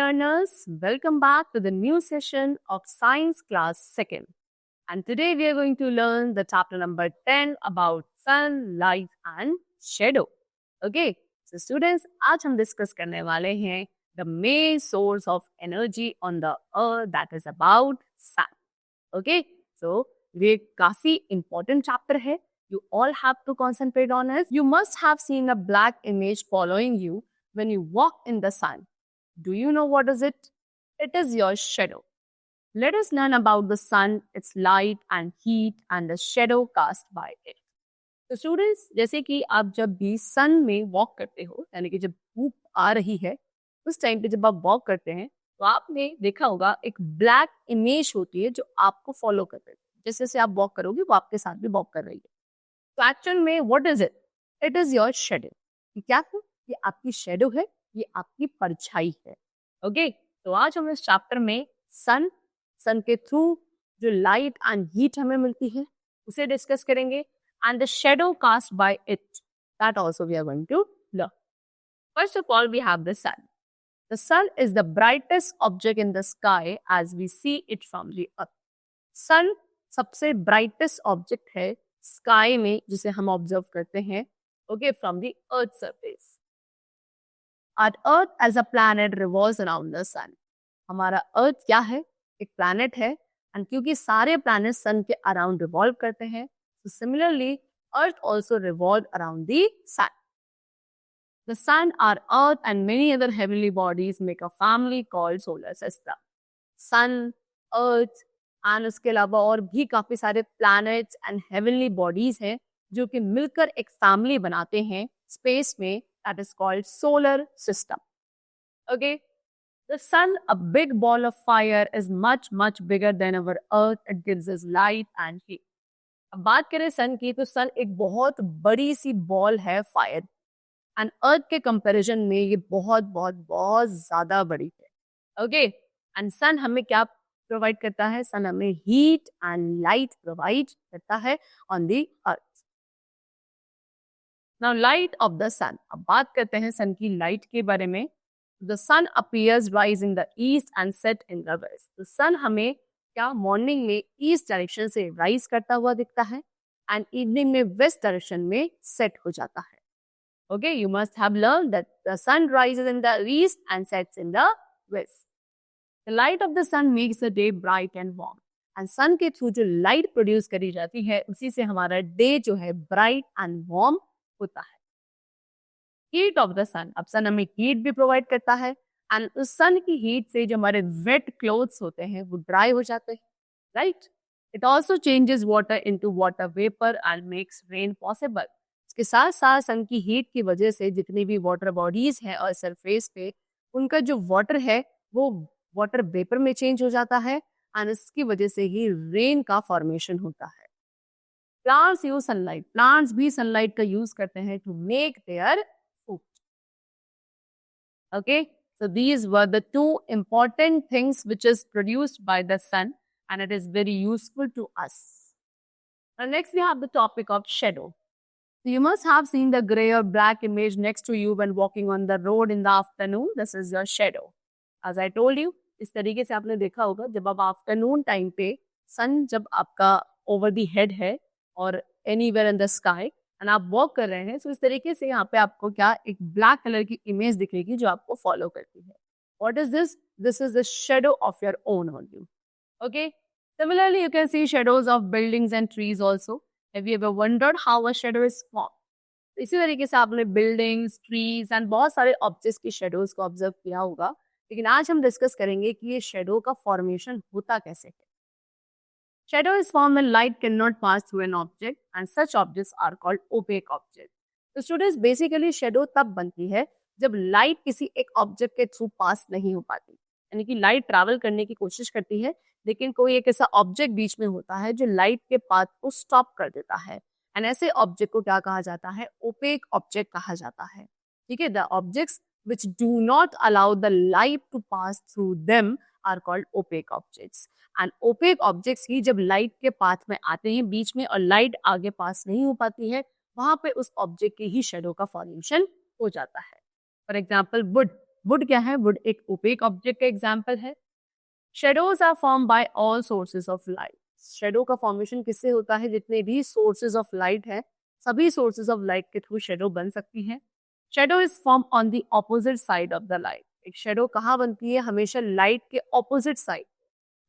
learners, welcome back to the new session of Science Class 2nd. And today we are going to learn the chapter number 10 about sun, light and shadow. Okay, so students, आज हम discuss करने वाले हैं the main source of energy on the earth, that is about sun. Okay, so ये काफी important chapter है. You all have to concentrate on it. You must have seen a black image following you when you walk in the sun. Do you know what is it? It is your shadow. Let us learn about the sun, its light and heat and the shadow cast by it. तो students, जैसे कि आप जब भी सन में walk करते हो, यानी कि जब धूप आ रही है उस टाइम पे जब आप वॉक करते हैं तो आपने देखा होगा एक ब्लैक इमेज होती है जो आपको फॉलो कर रही है. जैसे जैसे आप वॉक करोगे वो आपके साथ भी वॉक कर रही है. तो एक्चुअल में what is it? It is your shadow. क्या है? ये आपकी शेडो है, ये आपकी परछाई है. ओके, तो आज हम इस चैप्टर में सन के थ्रू जो लाइट एंड हीट हमें मिलती है उसे डिस्कस करेंगे and the shadow cast by it, that also we are going to learn. First of all we have the sun. The sun is the brightest object in the sky as we see it from the earth. Sun सबसे brightest object है sky में जिसे हम observe करते हैं, okay, from the earth surface. Our Earth as a planet revolves around the sun. हमारा अर्थ क्या है? एक प्लैनेट है, एंड क्योंकि सारे प्लैनेट सन के अराउंड रिवॉल्व करते हैं, so similarly Earth also revolves around the sun. The sun, our Earth and many other heavenly bodies make a family called solar system. Sun, Earth and उसके अलावा और भी काफी सारे प्लैनेट्स एंड हेवनली बॉडीज हैं जो कि मिलकर एक फैमिली बनाते हैं स्पेस में, that is called solar system. Okay, the sun, a big ball of fire, is much bigger than our earth. It gives us light and heat. अब बात करें सन की तो सन एक बहुत बड़ी सी बॉल है फायर, एंड अर्थ के कंपैरिजन में ये बहुत ज्यादा बड़ी है. ओके, एंड सन हमें क्या प्रोवाइड करता है? सन हमें हीट एंड लाइट प्रोवाइड करता है on the earth. Now light of the sun. अब बात करते हैं सन की लाइट के बारे में. The sun appears rise in the east and set in the west. तो सन हमें क्या मॉर्निंग में ईस्ट डायरेक्शन से राइज करता हुआ दिखता है एंड इवनिंग में वेस्ट डायरेक्शन में सेट हो जाता है. Okay, you must have learned that the sun rises in the east and sets in the west. The light of the sun makes the day bright and warm. And sun के through जो light produce करी जाती है उसी से हमारा day जो है ब्राइट एंड वार्म होता है. हीट ऑफ द सन. अब सन हमें हीट भी प्रोवाइड करता है एंड उस सन की हीट से जो हमारे वेट क्लोथ्स होते हैं वो ड्राई हो जाते हैं, right. It also changes water into water vapour and makes rain possible. इसके साथ साथ सन की हीट की वजह से जितनी भी वाटर बॉडीज हैं और सरफेस पे उनका जो वाटर है वो वाटर वेपर में चेंज हो जाता है एंड इसकी वजह से ही रेन का फॉर्मेशन होता है. Plants use sunlight. प्लांट्स भी सनलाइट का यूज करते हैं to make their food. Okay, so these were the two important things which is produced by the sun and it is very useful to us. Now next we have the topic of shadow. So you must have seen the gray or black image next to you when walking on the road in the afternoon. This is your shadow. As I told you, इस तरीके से आपने देखा होगा जब आप afternoon time पे सन जब आपका ओवर दी हेड है और anywhere in the sky and आप वॉक कर रहे हैं, तो इस तरीके से यहाँ पे आपको क्या एक ब्लैक कलर की इमेज दिखेगी जो आपको फॉलो करती है. What is this? This is the shadow of your own on you. Okay, similarly you can C shadows of buildings and trees also. Have you ever wondered how a shadow is form? इसी तरीके से आपने buildings, trees and बहुत सारे objects की shadows को observe किया होगा, लेकिन आज हम डिस्कस करेंगे कि ये शेडो का फॉर्मेशन होता कैसे है. Shadow is formed when light cannot pass through an object and such objects are called opaque objects. तो स्टूडेंट्स बेसिकली शेडो तब बनती है जब लाइट किसी एक ऑब्जेक्ट के थ्रू पास नहीं हो पाती, यानी कि लाइट ट्रैवल करने की कोशिश करती है लेकिन कोई एक ऐसा ऑब्जेक्ट बीच में होता है जो लाइट के पाथ को स्टॉप कर देता है एंड ऐसे ऑब्जेक्ट को क्या कहा जाता है? ओपेक ऑब्जेक्ट कहा जाता है. ठीक है, the objects which do not allow the light to pass through them are called opaque objects. And opaque objects ही जब लाइट के पाथ में आते हैं बीच में और लाइट आगे पास नहीं हो पाती है, वहां पे उस ऑब्जेक्ट के ही शेडो का फॉर्मेशन हो जाता है. For example would. वुड क्या है? वुड एक ओपेक ऑब्जेक्ट का एग्जाम्पल है। Shadows are form by all sources of light. Shadow का फॉर्मेशन किससे होता है? जितने भी सोर्सेज ऑफ लाइट है, सभी सोर्सेज ऑफ लाइट के थ्रू शेडो बन सकती है। Shadow is form on the opposite side of the light. एक शेडो कहाँ बनती है? हमेशा लाइट के ऑपोजिट साइड,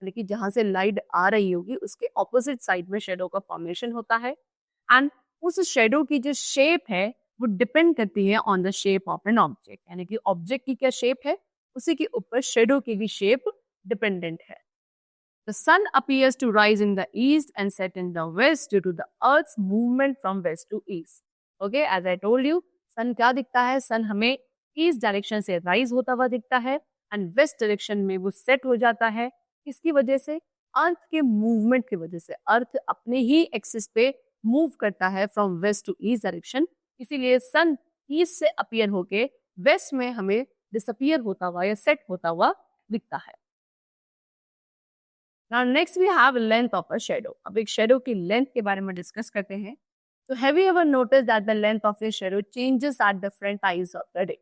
यानी कि जहां से लाइट आ रही होगी उसके ऑपोजिट साइड में शेडो का फॉर्मेशन होता है। एंड उस शेडो की जो शेप है वो डिपेंड करती है on the shape of an object, यानी कि ऑब्जेक्ट की क्या शेप है उसी के ऊपर शेडो की भी शेप डिपेंडेंट है। The sun appears to rise in the east and set in the west due to the earth's movement from west to east. Okay, as I told you, sun क्या दिखता है? sun हमें east direction से rise होता हुआ दिखता है and west direction में वो सेट हो जाता है। किसकी वजह से? अर्थ के मूवमेंट की वजह से। अर्थ अपने ही एक्सिस पे मूव करता है from west to east direction, इसीलिए सन ईस्ट से अपीयर होके वेस्ट में हमें डिसअपीयर होता हुआ या सेट होता हुआ दिखता है। Now next we have length of a shadow. अब एक शेडो की लेंथ के बारे में डिस्कस करते हैं। So have you ever noticed that the length of a shadow changes at different times of the day?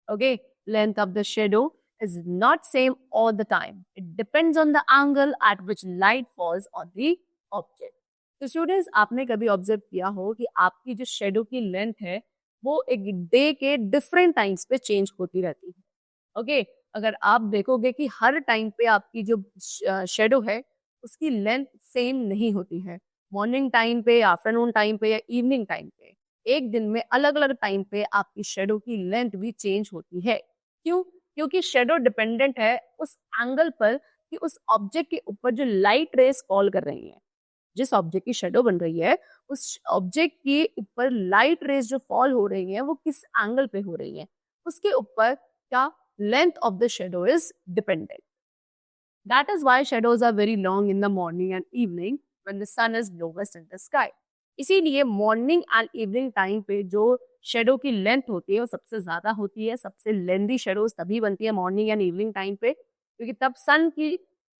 Okay, length of the shadow is not same all the time. It depends on the angle at which light falls on the object. तो students, आपने कभी observe किया हो कि आपकी जो shadow की length है वो एक डे के डिफरेंट टाइम्स पे चेंज होती रहती है। ओके, अगर आप देखोगे कि हर टाइम पे आपकी जो शेडो है उसकी लेंथ सेम नहीं होती है। मॉर्निंग टाइम पे, आफ्टरनून टाइम पे या इवनिंग टाइम पे, एक दिन में अलग अलग टाइम पे आपकी शेडो की लेंथ भी चेंज होती है। क्यों? क्योंकि शेडो डिपेंडेंट है उस एंगल पर कि उस ऑब्जेक्ट के ऊपर जो लाइट रेस फॉल कर रही है। जिस ऑब्जेक्ट की शेडो बन रही है उस ऑब्जेक्ट के ऊपर लाइट रेस जो फॉल हो रही है वो किस एंगल पे हो रही है, उसके ऊपर क्या length of the shadow is dependent. That is why shadows are very long in the morning and evening when the sun is lowest in the sky. इसीलिए मॉर्निंग एंड इवनिंग टाइम पे जो शेडो की length होती है वो सबसे ज्यादा होती है। सबसे लेंथी शेडोज तभी बनती है मॉर्निंग एंड इवनिंग टाइम पे, क्योंकि तब सन की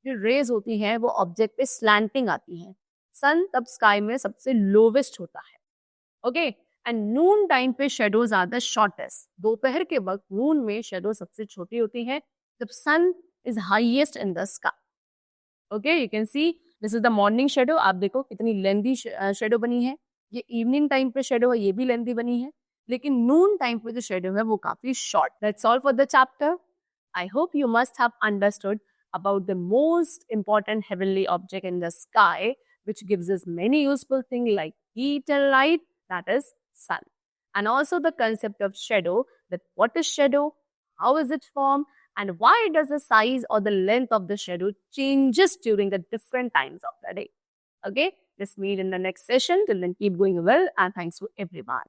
जो रेज होती हैं वो ऑब्जेक्ट पे स्लैंटिंग आती हैं। सन तब स्काई में सबसे लोवेस्ट होता है। ओके, एंड नून टाइम पे शेडोज आर द शॉर्टेस्ट। दोपहर के वक्त नून में शेडो सबसे छोटी होती है जब sun is highest in the sky. Okay, you can see this is the morning shadow. आप देखो कितनी लेंथी शेडो बनी है। ये इवनिंग टाइम पे शेडो है, ये भी लेंथी बनी है, लेकिन नून टाइम पे जो शेडो है वो काफी short. That's all for the chapter. I hope you must have understood about the most important heavenly object in the sky, which gives us many useful things like heat and light, that is sun. And also the concept of shadow, that what is shadow, how is it formed, and why does the size or the length of the shadow changes during the different times of the day. Okay, let's meet in the next session. Till then, keep going well, and thanks to everyone.